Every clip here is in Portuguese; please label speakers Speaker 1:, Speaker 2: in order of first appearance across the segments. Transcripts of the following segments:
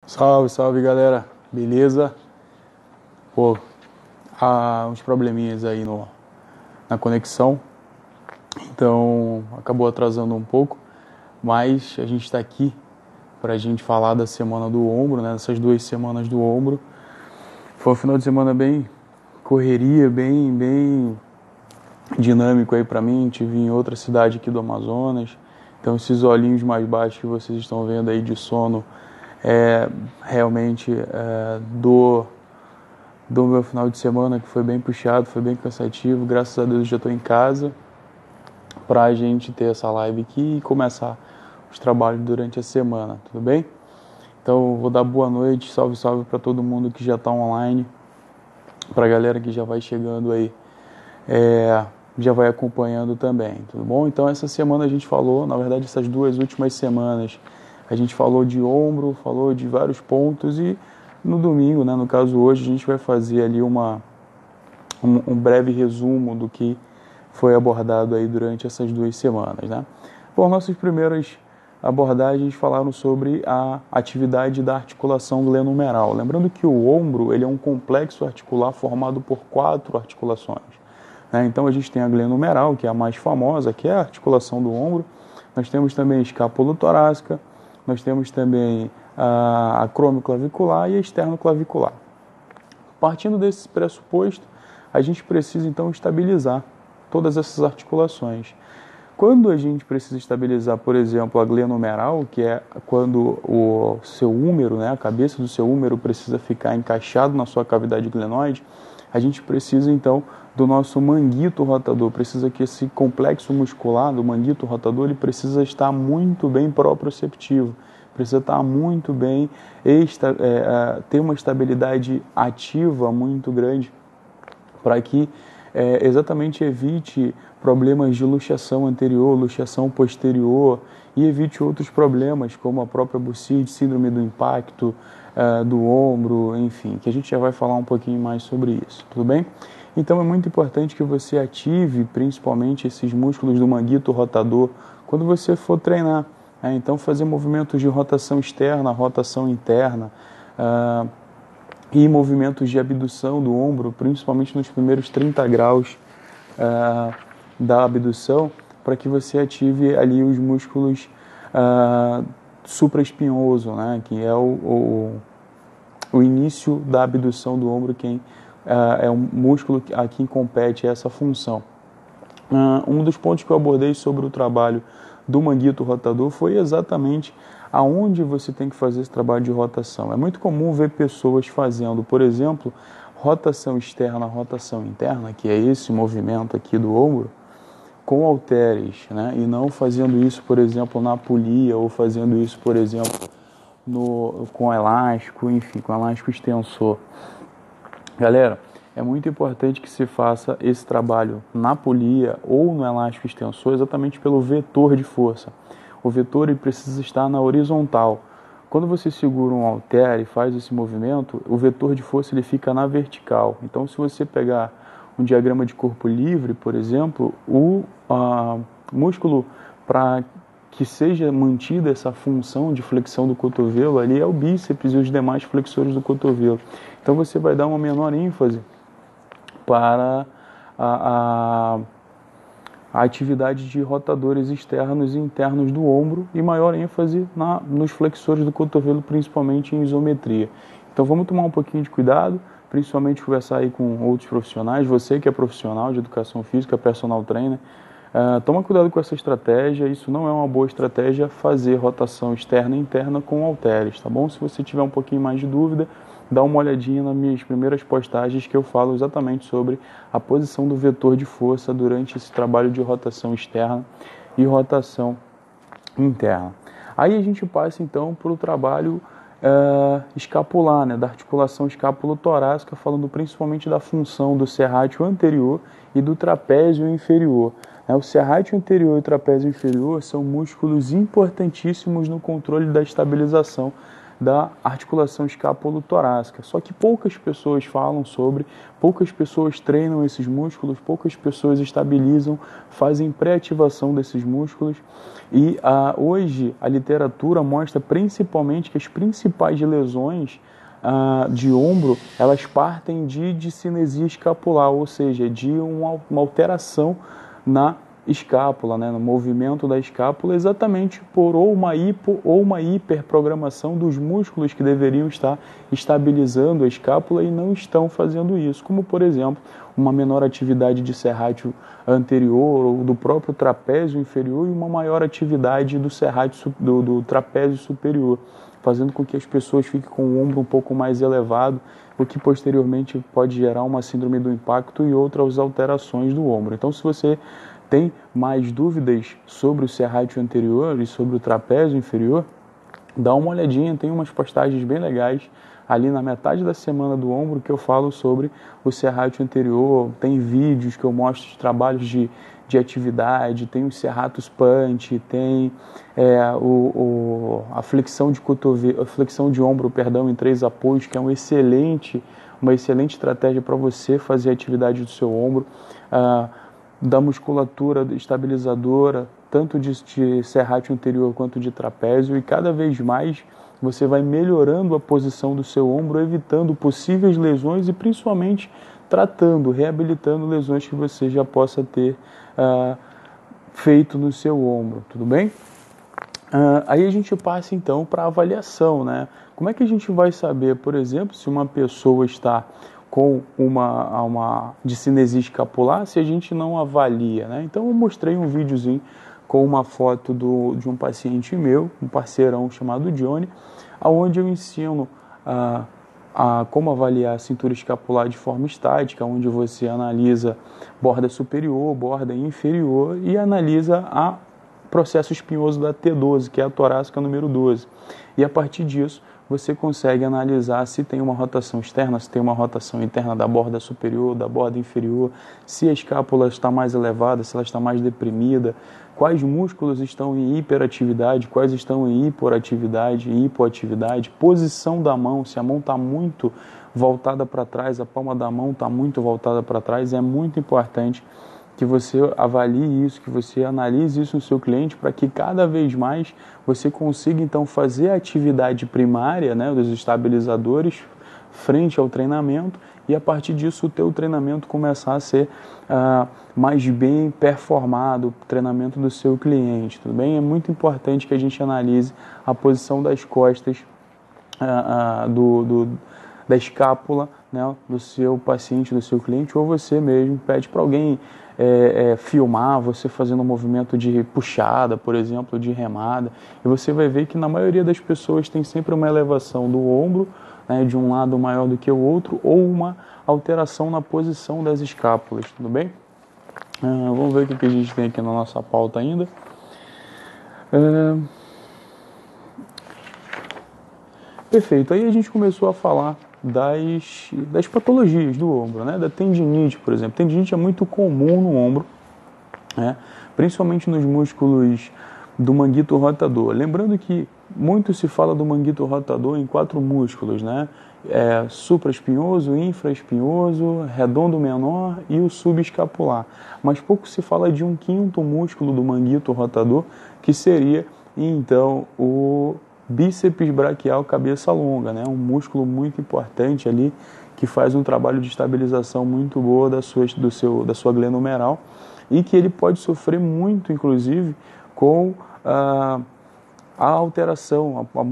Speaker 1: Salve, salve galera, beleza? Pô, há uns probleminhas aí na conexão, então acabou atrasando um pouco, mas a gente está aqui para a gente falar da semana do ombro, né? Dessas 2 semanas do ombro. Foi um final de semana bem correria, bem dinâmico aí para mim. Tive em outra cidade aqui do Amazonas, então esses olhinhos mais baixos que vocês estão vendo aí de sono realmente do meu final de semana, que foi bem puxado, foi bem cansativo. Graças a Deus já estou em casa para a gente ter essa live aqui e começar os trabalhos durante a semana, tudo bem? Então vou dar boa noite, salve, salve para todo mundo que já está online, para a galera que já vai chegando aí, já vai acompanhando também, tudo bom? Então essa semana a gente falou, na verdade essas 2 últimas semanas, a gente falou de ombro, falou de vários pontos e no domingo, né, no caso hoje, a gente vai fazer ali um breve resumo do que foi abordado aí durante essas 2 semanas, né? Bom, nossas primeiras abordagens falaram sobre a atividade da articulação glenohumeral. Lembrando que o ombro ele é um complexo articular formado por 4 articulações, né? Então a gente tem a glenohumeral, que é a mais famosa, que é a articulação do ombro. Nós temos também a escápulo-torácica, nós temos também a acromioclavicular e a externoclavicular. Partindo desse pressuposto, a gente precisa então estabilizar todas essas articulações. Quando a gente precisa estabilizar, por exemplo, a glenohumeral, que é quando o seu húmero, né, a cabeça do seu húmero precisa ficar encaixado na sua cavidade glenoide, a gente precisa então do nosso manguito rotador, precisa que esse complexo muscular do manguito rotador ele precisa estar muito bem proprioceptivo, precisa estar muito bem, ter uma estabilidade ativa muito grande para que exatamente evite problemas de luxação anterior, luxação posterior e evite outros problemas como a própria bursite, síndrome do impacto do ombro, enfim, que a gente já vai falar um pouquinho mais sobre isso, tudo bem? Então é muito importante que você ative principalmente esses músculos do manguito rotador quando você for treinar. Então fazer movimentos de rotação externa, rotação interna, e movimentos de abdução do ombro, principalmente nos primeiros 30 graus da abdução, para que você ative ali os músculos supraespinhoso, né, que é o início da abdução do ombro, é um músculo a quem compete essa função. Um dos pontos que eu abordei sobre o trabalho do manguito rotador foi exatamente aonde você tem que fazer esse trabalho de rotação. É muito comum ver pessoas fazendo, por exemplo, rotação externa, rotação interna, que é esse movimento aqui do ombro, com halteres, né? E não fazendo isso, por exemplo, na polia, ou fazendo isso, por exemplo, com elástico, enfim, com elástico extensor. Galera, é muito importante que se faça esse trabalho na polia ou no elástico extensor exatamente pelo vetor de força. O vetor ele precisa estar na horizontal. Quando você segura um halter e faz esse movimento, o vetor de força ele fica na vertical. Então, se você pegar um diagrama de corpo livre, por exemplo, o músculo para que seja mantida essa função de flexão do cotovelo ali é o bíceps e os demais flexores do cotovelo. Então você vai dar uma menor ênfase para a atividade de rotadores externos e internos do ombro e maior ênfase nos flexores do cotovelo, principalmente em isometria. Então vamos tomar um pouquinho de cuidado, principalmente conversar aí com outros profissionais, você que é profissional de educação física, personal trainer, toma cuidado com essa estratégia, isso não é uma boa estratégia fazer rotação externa e interna com halteres, tá bom? Se você tiver um pouquinho mais de dúvida, dá uma olhadinha nas minhas primeiras postagens que eu falo exatamente sobre a posição do vetor de força durante esse trabalho de rotação externa e rotação interna. Aí a gente passa então para o trabalho escapular, né, da articulação escápulo-torácica, falando principalmente da função do serrátil anterior e do trapézio inferior. O serrátil anterior e o trapézio inferior são músculos importantíssimos no controle da estabilização da articulação escápulo-torácica. Só que poucas pessoas falam sobre, poucas pessoas treinam esses músculos, poucas pessoas estabilizam, fazem pré-ativação desses músculos. E hoje a literatura mostra principalmente que as principais lesões de ombro, elas partem de discinesia escapular, ou seja, de uma alteração na escápula, né, no movimento da escápula, exatamente por ou uma hipo ou uma hiperprogramação dos músculos que deveriam estar estabilizando a escápula e não estão fazendo isso, como por exemplo, uma menor atividade de serrátil anterior ou do próprio trapézio inferior e uma maior atividade do serrátil do trapézio superior, fazendo com que as pessoas fiquem com o ombro um pouco mais elevado, o que posteriormente pode gerar uma síndrome do impacto e outras alterações do ombro. Então, se você tem mais dúvidas sobre o serrátil anterior e sobre o trapézio inferior, dá uma olhadinha, tem umas postagens bem legais ali na metade da semana do ombro que eu falo sobre o serrátil anterior, tem vídeos que eu mostro de trabalhos de atividade, tem o serratus punch, tem a flexão de cotovelo, a flexão de ombro, em 3 apoios, que é uma excelente estratégia para você fazer a atividade do seu ombro, da musculatura estabilizadora, tanto de serrátil anterior quanto de trapézio, e cada vez mais você vai melhorando a posição do seu ombro, evitando possíveis lesões e principalmente tratando, reabilitando lesões que você já possa ter feito no seu ombro, tudo bem? Aí a gente passa então para a avaliação, né? Como é que a gente vai saber, por exemplo, se uma pessoa está com uma discinesia escapular se a gente não avalia, né? Então eu mostrei um videozinho com uma foto de um paciente meu, um parceirão chamado Johnny, onde eu ensino como avaliar a cintura escapular de forma estática, onde você analisa borda superior, borda inferior e analisa a processo espinhoso da T12, que é a torácica número 12. E a partir disso, você consegue analisar se tem uma rotação externa, se tem uma rotação interna da borda superior, da borda inferior, se a escápula está mais elevada, se ela está mais deprimida, quais músculos estão em hiperatividade, quais estão em hipoatividade e hipoatividade, posição da mão, se a mão está muito voltada para trás, a palma da mão está muito voltada para trás, é muito importante que você avalie isso, que você analise isso no seu cliente para que cada vez mais você consiga então fazer a atividade primária, né, dos estabilizadores frente ao treinamento e a partir disso o teu treinamento começar a ser mais bem performado, o treinamento do seu cliente, tudo bem? É muito importante que a gente analise a posição das costas da escápula, né, do seu paciente, do seu cliente, ou você mesmo pede para alguém filmar você fazendo um movimento de puxada, por exemplo, de remada, e você vai ver que na maioria das pessoas tem sempre uma elevação do ombro, né, de um lado maior do que o outro, ou uma alteração na posição das escápulas, tudo bem? Vamos ver o que a gente tem aqui na nossa pauta ainda. Perfeito, aí a gente começou a falar das patologias do ombro, né? Da tendinite, por exemplo. Tendinite é muito comum no ombro, né? Principalmente nos músculos do manguito rotador. Lembrando que muito se fala do manguito rotador em 4 músculos, né? Supraespinhoso, infraespinhoso, redondo menor e o subescapular. Mas pouco se fala de um 5º músculo do manguito rotador, que seria, então, o bíceps braquial cabeça longa, né? Um músculo muito importante ali que faz um trabalho de estabilização muito boa da sua glenomeral e que ele pode sofrer muito, inclusive, com a alteração, a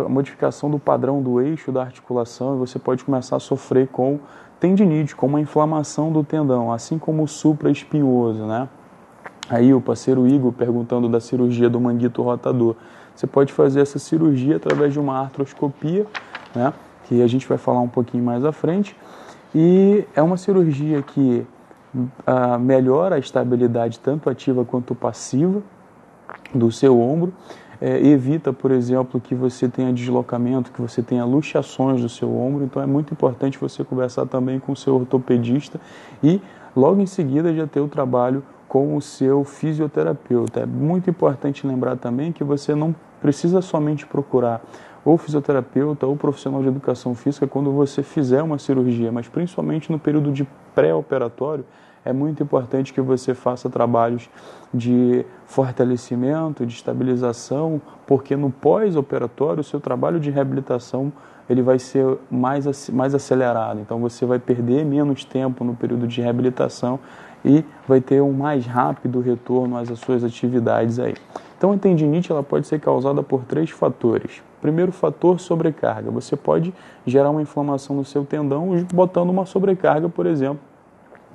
Speaker 1: modificação do padrão do eixo da articulação, e você pode começar a sofrer com tendinite, com uma inflamação do tendão, assim como o supraespinhoso, né? Aí o parceiro Igor perguntando da cirurgia do manguito rotador. Você pode fazer essa cirurgia através de uma artroscopia, né, que a gente vai falar um pouquinho mais à frente, e é uma cirurgia que melhora a estabilidade tanto ativa quanto passiva do seu ombro, evita, por exemplo, que você tenha deslocamento, que você tenha luxações do seu ombro, então é muito importante você conversar também com o seu ortopedista e logo em seguida já ter o trabalho com o seu fisioterapeuta. É muito importante lembrar também que você não precisa somente procurar ou fisioterapeuta ou profissional de educação física quando você fizer uma cirurgia, mas principalmente no período de pré-operatório, é muito importante que você faça trabalhos de fortalecimento, de estabilização, porque no pós-operatório o seu trabalho de reabilitação ele vai ser mais acelerado. Então você vai perder menos tempo no período de reabilitação e vai ter um mais rápido retorno às suas atividades aí. Então a tendinite ela pode ser causada por 3 fatores. Primeiro fator, sobrecarga. Você pode gerar uma inflamação no seu tendão botando uma sobrecarga, por exemplo,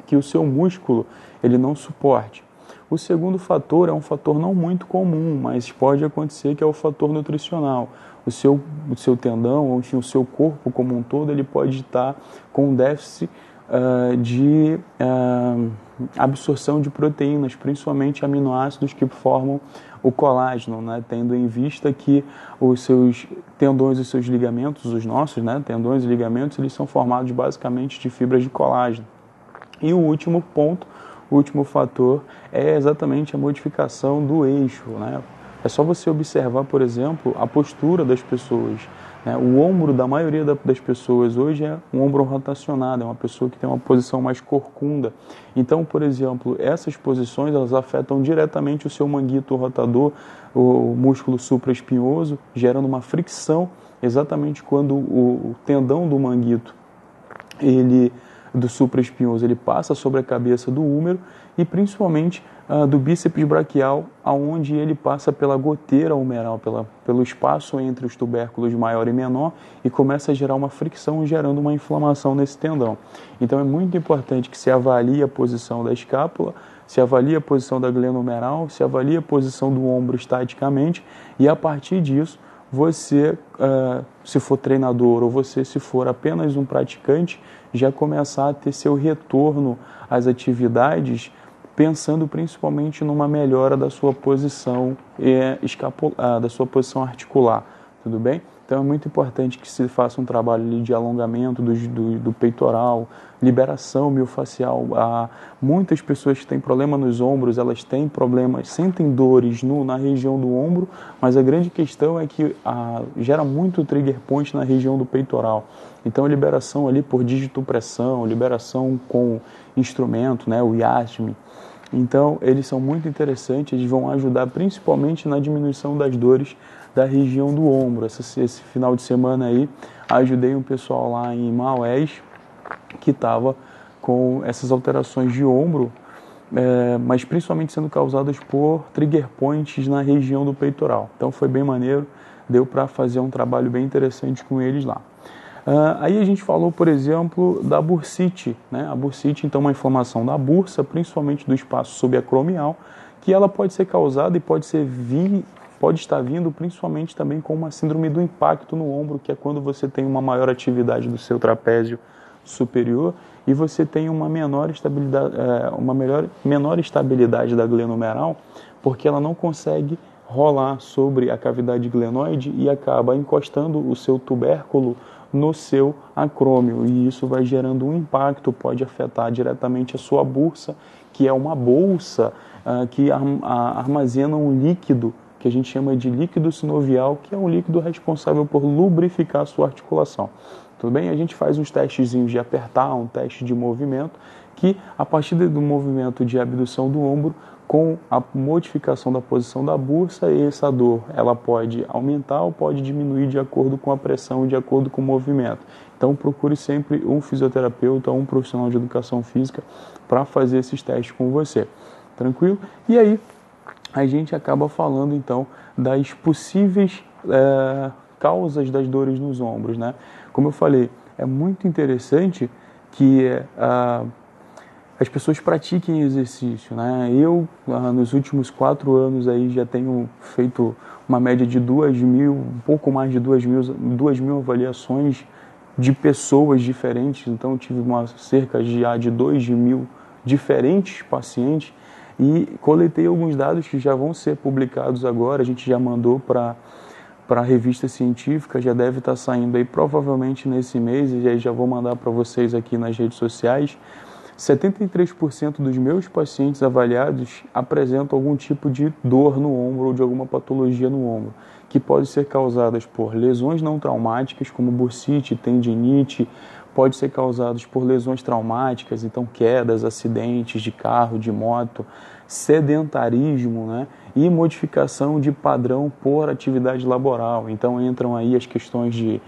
Speaker 1: que o seu músculo ele não suporte. O segundo fator é um fator não muito comum, mas pode acontecer, que é o fator nutricional. O seu tendão, ou enfim, o seu corpo como um todo, ele pode estar com um déficit de absorção de proteínas, principalmente aminoácidos que formam o colágeno, né? Tendo em vista que os seus tendões e seus ligamentos, os nossos, né, tendões e ligamentos, eles são formados basicamente de fibras de colágeno. E o último ponto, o último fator, é exatamente a modificação do eixo, né? É só você observar, por exemplo, a postura das pessoas, né? O ombro da maioria das pessoas hoje é um ombro rotacionado, é uma pessoa que tem uma posição mais corcunda. Então, por exemplo, essas posições elas afetam diretamente o seu manguito rotador, o músculo supraespinhoso, gerando uma fricção exatamente quando o tendão do manguito, do supraespinhoso, ele passa sobre a cabeça do húmero e principalmente do bíceps braquial, aonde ele passa pela goteira humeral, pelo espaço entre os tubérculos maior e menor e começa a gerar uma fricção, gerando uma inflamação nesse tendão. Então é muito importante que se avalie a posição da escápula, se avalie a posição da glena humeral, se avalie a posição do ombro estaticamente e a partir disso você, se for treinador ou você se for apenas um praticante, já começar a ter seu retorno às atividades, pensando principalmente numa melhora da sua posição da sua posição articular, tudo bem? Então é muito importante que se faça um trabalho de alongamento do peitoral, liberação miofascial. Muitas pessoas que têm problema nos ombros, elas têm problemas, sentem dores na região do ombro, mas a grande questão é que gera muito trigger point na região do peitoral. Então a liberação ali por digitopressão, liberação com instrumento, né, o IASM. Então eles são muito interessantes, eles vão ajudar principalmente na diminuição das dores da região do ombro. Esse final de semana aí, ajudei um pessoal lá em Maués que estava com essas alterações de ombro, mas principalmente sendo causadas por trigger points na região do peitoral. Então foi bem maneiro, deu para fazer um trabalho bem interessante com eles lá. Aí a gente falou, por exemplo, da bursite, né? A bursite, então, é uma inflamação da bursa, principalmente do espaço subacromial, que ela pode ser causada e pode estar vindo principalmente também com uma síndrome do impacto no ombro, que é quando você tem uma maior atividade do seu trapézio superior e você tem uma menor estabilidade da glena humeral, porque ela não consegue rolar sobre a cavidade glenoide e acaba encostando o seu tubérculo no seu acrômio, e isso vai gerando um impacto, pode afetar diretamente a sua bursa, que é uma bolsa que armazena um líquido que a gente chama de líquido sinovial, que é um líquido responsável por lubrificar a sua articulação. Tudo bem? A gente faz uns testezinhos de apertar, um teste de movimento, que a partir do movimento de abdução do ombro, com a modificação da posição da bursa, essa dor ela pode aumentar ou pode diminuir de acordo com a pressão, de acordo com o movimento. Então procure sempre um fisioterapeuta ou um profissional de educação física para fazer esses testes com você. Tranquilo? E aí a gente acaba falando então das possíveis causas das dores nos ombros, né? Como eu falei, é muito interessante que as pessoas pratiquem exercício, né? Eu, nos últimos 4 anos aí, já tenho feito uma média de 2.000, um pouco mais de 2.000 avaliações de pessoas diferentes. Então, eu tive cerca de 2.000 diferentes pacientes e coletei alguns dados que já vão ser publicados agora. A gente já mandou para a revista científica, já deve estar saindo aí provavelmente nesse mês, e aí já vou mandar para vocês aqui nas redes sociais. 73% dos meus pacientes avaliados apresentam algum tipo de dor no ombro ou de alguma patologia no ombro. que podem ser causadas por lesões não traumáticas, como bursite, tendinite, pode ser causados por lesões traumáticas, então quedas, acidentes de carro, de moto, sedentarismo, né? E modificação de padrão por atividade laboral. Então entram aí as questões de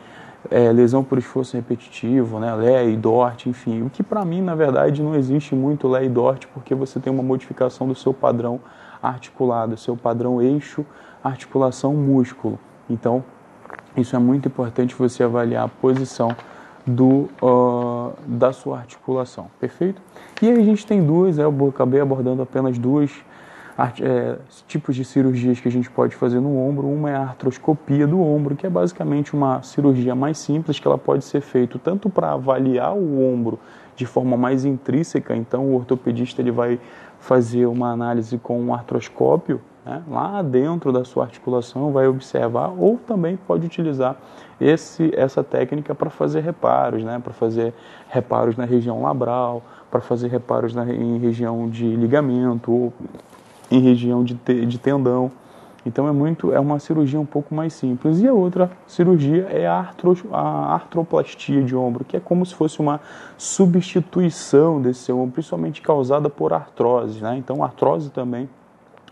Speaker 1: lesão por esforço repetitivo, né? LEA e DORT, enfim. O que para mim, na verdade, não existe muito LEA e DORT, porque você tem uma modificação do seu padrão articulado, seu padrão eixo, articulação, músculo. Então, isso é muito importante você avaliar a posição da sua articulação, perfeito? E aí a gente tem duas, eu acabei abordando apenas duas tipos de cirurgias que a gente pode fazer no ombro. Uma é a artroscopia do ombro, que é basicamente uma cirurgia mais simples, que ela pode ser feita tanto para avaliar o ombro de forma mais intrínseca, então o ortopedista ele vai fazer uma análise com um artroscópio, né, lá dentro da sua articulação, vai observar, ou também pode utilizar essa técnica para fazer reparos, né, para fazer reparos na região labral, para fazer reparos em região de ligamento, ou em região de tendão. Então é uma cirurgia um pouco mais simples. E a outra cirurgia é a artroplastia de ombro, que é como se fosse uma substituição desse seu ombro, principalmente causada por artrose, né? Então a artrose também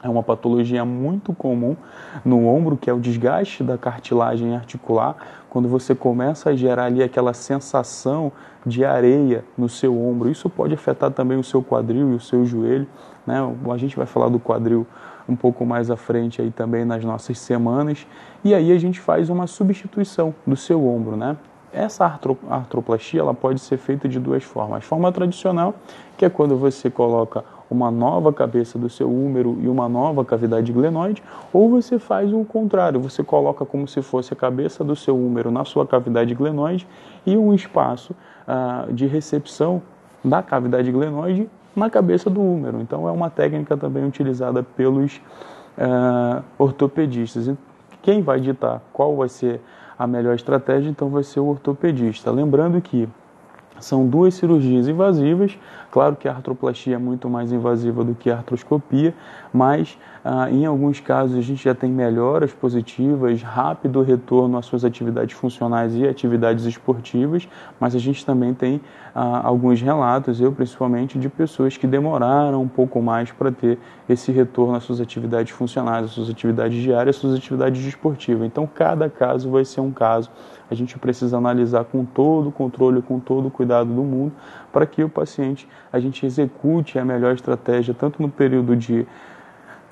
Speaker 1: é uma patologia muito comum no ombro, que é o desgaste da cartilagem articular, quando você começa a gerar ali aquela sensação de areia no seu ombro. Isso pode afetar também o seu quadril e o seu joelho, né? A gente vai falar do quadril um pouco mais à frente aí também nas nossas semanas. E aí a gente faz uma substituição do seu ombro, né? Essa artroplastia ela pode ser feita de duas formas. A forma tradicional, que é quando você coloca uma nova cabeça do seu húmero e uma nova cavidade glenoide, ou você faz o contrário, você coloca como se fosse a cabeça do seu húmero na sua cavidade glenoide e um espaço de recepção da cavidade glenoide na cabeça do húmero. Então é uma técnica também utilizada pelos ortopedistas. E quem vai ditar qual vai ser a melhor estratégia, então vai ser o ortopedista. Lembrando que são duas cirurgias invasivas. Claro que a artroplastia é muito mais invasiva do que a artroscopia, mas em alguns casos a gente já tem melhoras positivas, rápido retorno às suas atividades funcionais e atividades esportivas, mas a gente também tem alguns relatos, eu principalmente, de pessoas que demoraram um pouco mais para ter esse retorno às suas atividades funcionais, às suas atividades diárias, às suas atividades esportivas. Então cada caso vai ser um caso. A gente precisa analisar com todo o controle, com todo o cuidado do mundo, para que o paciente, a gente execute a melhor estratégia, tanto no período de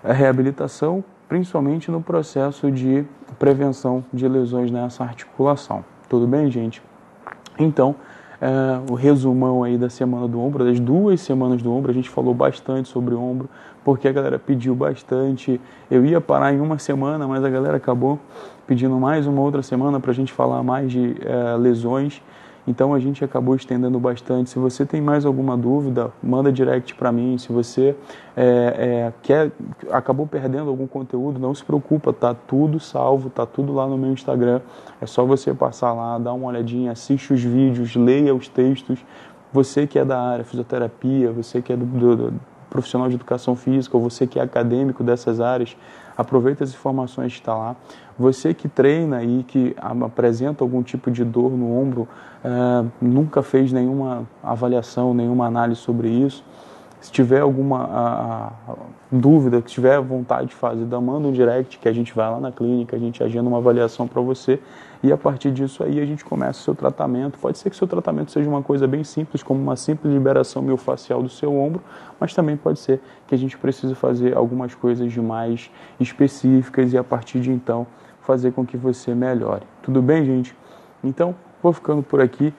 Speaker 1: reabilitação, principalmente no processo de prevenção de lesões nessa articulação. Tudo bem, gente? Então, o resumão aí da semana do ombro, das 2 semanas do ombro, a gente falou bastante sobre o ombro, porque a galera pediu bastante. Eu ia parar em uma semana, mas a galera acabou pedindo mais uma outra semana para a gente falar mais de lesões. Então a gente acabou estendendo bastante. Se você tem mais alguma dúvida, manda direct para mim. Se você acabou perdendo algum conteúdo, não se preocupa, tá tudo salvo, tá tudo lá no meu Instagram. É só você passar lá, dar uma olhadinha, assiste os vídeos, leia os textos. Você que é da área fisioterapia, você que é do profissional de educação física, ou você que é acadêmico dessas áreas, aproveita as informações que está lá. Você que treina e que apresenta algum tipo de dor no ombro, nunca fez nenhuma avaliação, nenhuma análise sobre isso. Se tiver alguma dúvida, se tiver vontade de fazer, manda um direct que a gente vai lá na clínica, a gente agenda uma avaliação para você e a partir disso aí a gente começa o seu tratamento. Pode ser que o seu tratamento seja uma coisa bem simples, como uma simples liberação miofascial do seu ombro, mas também pode ser que a gente precise fazer algumas coisas de mais específicas e a partir de então fazer com que você melhore. Tudo bem, gente? Então, vou ficando por aqui.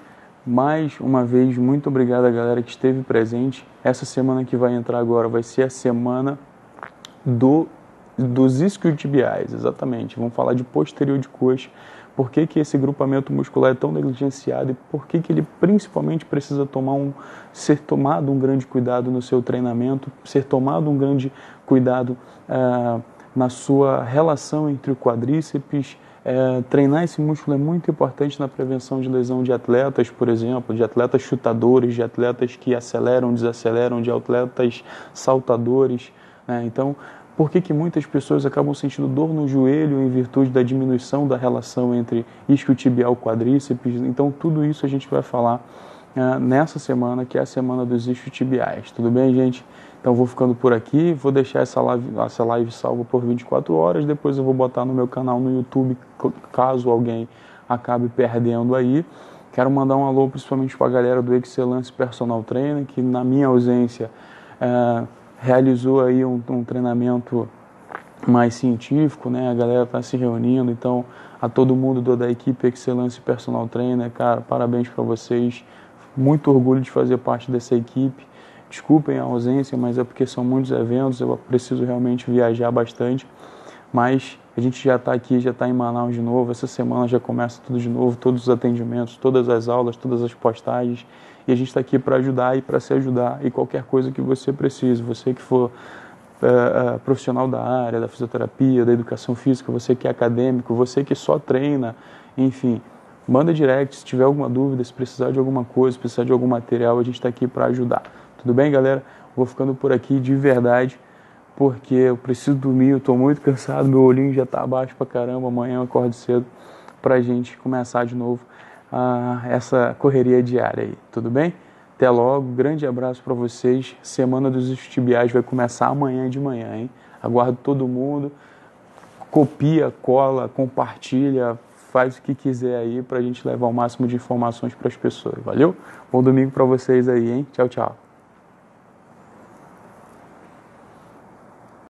Speaker 1: Mais uma vez, muito obrigado a galera que esteve presente. Essa semana que vai entrar agora vai ser a semana dos isquiotibiais, exatamente. Vamos falar de posterior de coxa, por que esse grupamento muscular é tão negligenciado e por que ele principalmente precisa ser tomado um grande cuidado no seu treinamento, ser tomado um grande cuidado na sua relação entre o quadríceps. Treinar esse músculo é muito importante na prevenção de lesão de atletas, por exemplo, de atletas chutadores, de atletas que aceleram, desaceleram, de atletas saltadores, né? Então, Por que muitas pessoas acabam sentindo dor no joelho em virtude da diminuição da relação entre isquiotibial e quadríceps? Então, tudo isso a gente vai falar nessa semana, que é a semana dos isquiotibiais. Tudo bem, gente? Então, vou ficando por aqui. Vou deixar essa live salva por 24 horas. Depois eu vou botar no meu canal no YouTube, caso alguém acabe perdendo aí. Quero mandar um alô principalmente para a galera do Excellence Personal Trainer, que na minha ausência realizou aí um treinamento mais científico, né? A galera está se reunindo, então a todo mundo da equipe Excellence Personal Trainer, cara, parabéns para vocês, muito orgulho de fazer parte dessa equipe. Desculpem a ausência, mas é porque são muitos eventos, eu preciso realmente viajar bastante, mas a gente já está aqui, já está em Manaus de novo, essa semana já começa tudo de novo, todos os atendimentos, todas as aulas, todas as postagens, e a gente está aqui para ajudar e para se ajudar, e qualquer coisa que você precise, você que for profissional da área, da fisioterapia, da educação física, você que é acadêmico, você que só treina, enfim, manda direct se tiver alguma dúvida, se precisar de alguma coisa, se precisar de algum material, a gente está aqui para ajudar. Tudo bem, galera? Vou ficando por aqui de verdade, porque eu preciso dormir, eu estou muito cansado, meu olhinho já está abaixo pra caramba, amanhã eu acordo cedo para a gente começar de novo essa correria diária aí, tudo bem? Até logo, grande abraço para vocês, semana dos isquiotibiais vai começar amanhã de manhã, hein? Aguardo todo mundo, copia, cola, compartilha, faz o que quiser aí para a gente levar o máximo de informações para as pessoas, valeu? Bom domingo para vocês aí, hein? Tchau, tchau.